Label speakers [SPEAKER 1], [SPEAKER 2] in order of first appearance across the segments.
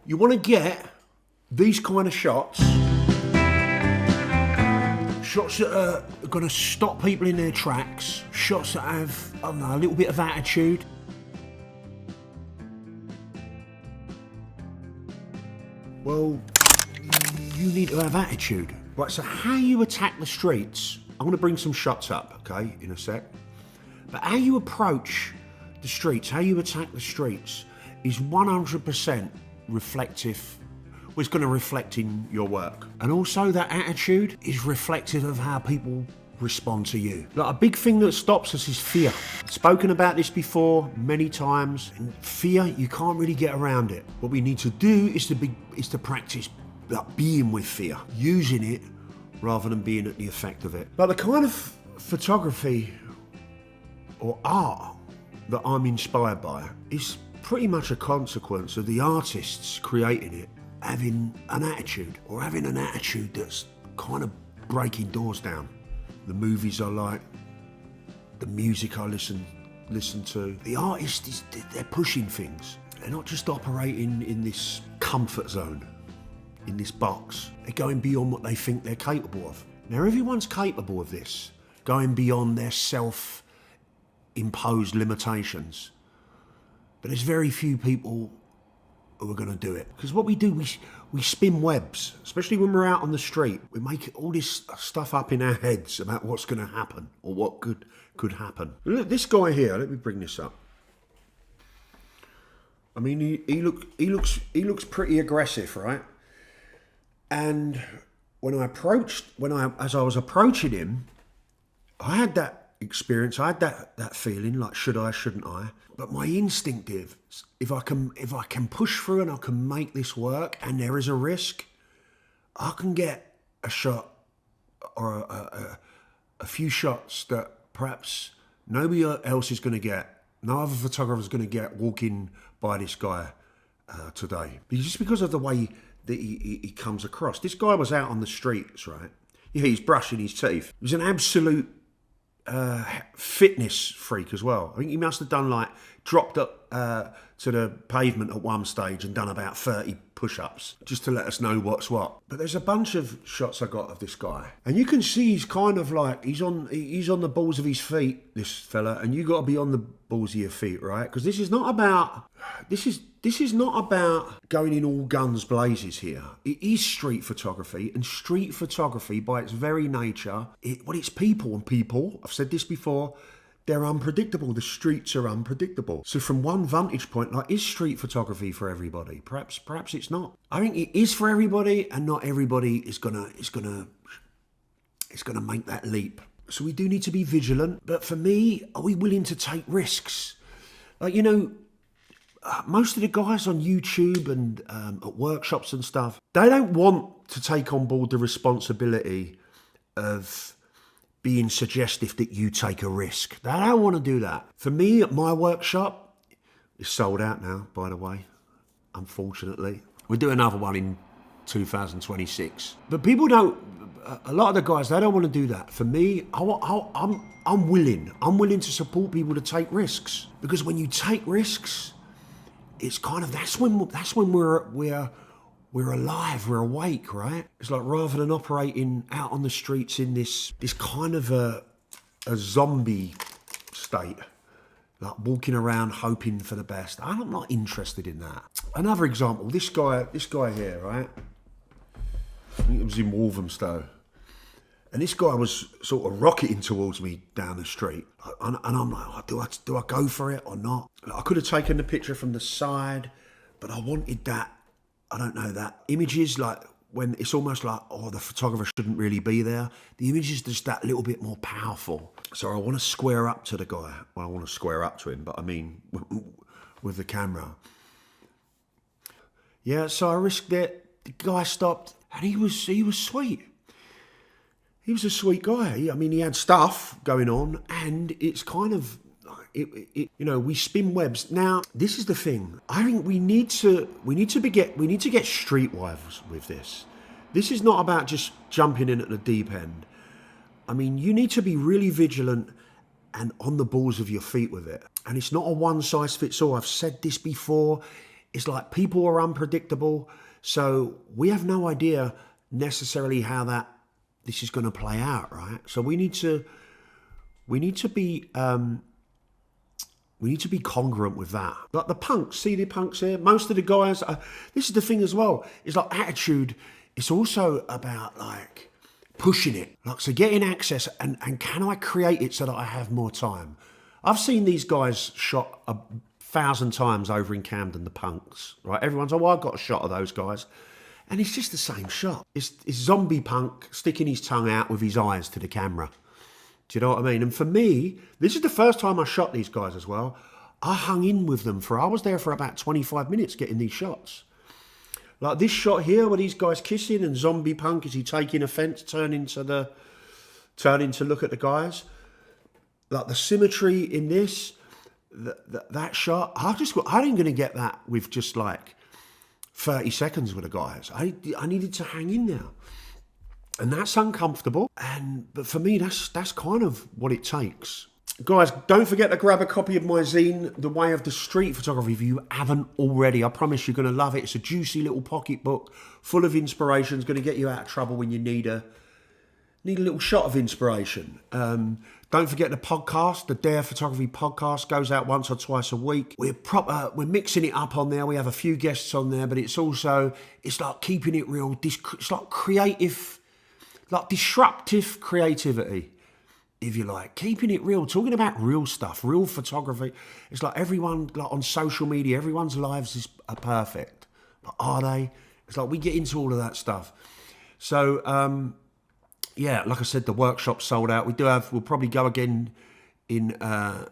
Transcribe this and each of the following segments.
[SPEAKER 1] You want to get these kind of shots that are going to stop people in their tracks, shots that have, I don't know, a little bit of attitude. Well, you need to have attitude. Right, so how you attack the streets, I'm going to bring some shots up, okay, in a sec. But how you approach the streets, how you attack the streets is 100% reflective. Well, it's going to reflect in your work. And also that attitude is reflective of how people respond to you. Like, a big thing that stops us is fear. I've spoken about this before many times. And fear, you can't really get around it. What we need to do is to practice like being with fear, using it rather than being at the effect of it. But the kind of photography or art that I'm inspired by is pretty much a consequence of the artists creating it having an attitude, or having an attitude that's kind of breaking doors down. The movies I like, the music I listen to. The artists, they're pushing things. They're not just operating in this comfort zone, in this box. They're going beyond what they think they're capable of. Now, everyone's capable of this, going beyond their self-imposed limitations. But there's very few people who are going to do it. Because what we do, we spin webs, especially when we're out on the street. We make all this stuff up in our heads about what's going to happen or what could happen. Look, this guy here, let me bring this up. I mean, he looks pretty aggressive, right? And as I was approaching him, I had that experience, I had that feeling like, should I, shouldn't I? But my instinctive, if I can push through and I can make this work, and there is a risk, I can get a shot or a few shots that perhaps nobody else is going to get. No other photographer is going to get walking by this guy today. Just because of the way that he comes across. This guy was out on the streets, right? Yeah, he's brushing his teeth. He was an absolute fitness freak as well. I think he must have done dropped up to the pavement at one stage and done about 30 push-ups just to let us know what's what. But there's a bunch of shots I got of this guy, and you can see he's kind of like he's on the balls of his feet, this fella, and you got to be on the balls of your feet, right? Because this is not about going in all guns blazes here. It is street photography, and street photography by its very nature, it's people, and people, I've said this before, they're unpredictable. The streets are unpredictable. So from one vantage point, is street photography for everybody? Perhaps it's not. I think it is for everybody, and not everybody is gonna make that leap. So we do need to be vigilant. But for me, are we willing to take risks? Most of the guys on YouTube and at workshops and stuff, they don't want to take on board the responsibility of being suggestive that you take a risk. They don't want to do that. For me, at my workshop, it's sold out now, by the way, unfortunately. We'll do another one in 2026. But people don't, a lot of the guys, they don't want to do that. For me, I'm willing to support people to take risks. Because when you take risks, it's kind of, that's when we're alive, we're awake, right? It's like, rather than operating out on the streets in this kind of a zombie state, like walking around hoping for the best. I'm not interested in that. Another example, this guy here, right? I think it was in Walthamstow. And this guy was sort of rocketing towards me down the street. And I'm like, do I go for it or not? I could have taken the picture from the side, but I wanted that, I don't know, that images, like when it's almost like, the photographer shouldn't really be there. The image is just that little bit more powerful. So I want to square up to the guy. Well, I want to square up to him, but I mean, with the camera. Yeah, so I risked it. The guy stopped, and he was sweet. He was a sweet guy. He had stuff going on, and it's kind of, we spin webs. Now, this is the thing. I think we need to get streetwise with this. This is not about just jumping in at the deep end. You need to be really vigilant and on the balls of your feet with it. And it's not a one size fits all. I've said this before. it's like people are unpredictable. So we have no idea necessarily how this is going to play out, right? So we need to be congruent with that. Like the punks, see the punks here? Most of the guys, this is the thing as well, it's like attitude. It's also about like pushing it. Like, so getting access and can I create it so that I have more time? I've seen these guys shot 1,000 times over in Camden, the punks, right? Everyone's, oh, I've got a shot of those guys. And it's just the same shot. It's zombie punk sticking his tongue out with his eyes to the camera. Do you know what I mean? And for me, this is the first time I shot these guys as well. I hung in with them I was there for about 25 minutes getting these shots. Like this shot here where these guys kissing and zombie punk, is he taking offence, turning to look at the guys. Like the symmetry in this, that shot, I ain't going to get that with just like 30 seconds with the guys. I needed to hang in there. And that's uncomfortable. But for me, that's kind of what it takes. Guys, don't forget to grab a copy of my zine, The Way of the Street Photography, if you haven't already. I promise you're going to love it. It's a juicy little pocket book full of inspiration. It's going to get you out of trouble when you need a little shot of inspiration. Don't forget the podcast, the Dare Photography podcast, goes out once or twice a week. We're mixing it up on there. We have a few guests on there, but it's like keeping it real. It's like creative, like disruptive creativity, if you like. Keeping it real, talking about real stuff, real photography. It's like everyone, like on social media, everyone's lives are perfect. But are they? It's like we get into all of that stuff. So, yeah, like I said, the workshop's sold out. We'll probably go again in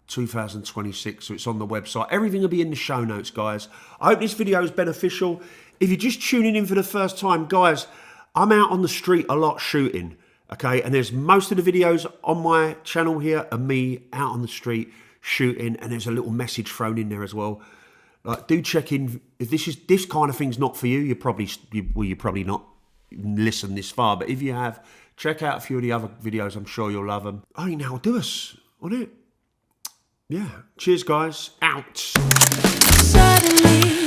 [SPEAKER 1] 2026, so it's on the website. Everything will be in the show notes, guys. I hope this video is beneficial. If you're just tuning in for the first time, guys, I'm out on the street a lot shooting, okay? And there's most of the videos on my channel here are me out on the street shooting, and there's a little message thrown in there as well. Like, do check in. If this kind of thing's not for you, you're probably not listen this far, but if you have, check out a few of the other videos. I'm sure you'll love them. I think that'll do us, won't it? Yeah. Cheers, guys. Out. Suddenly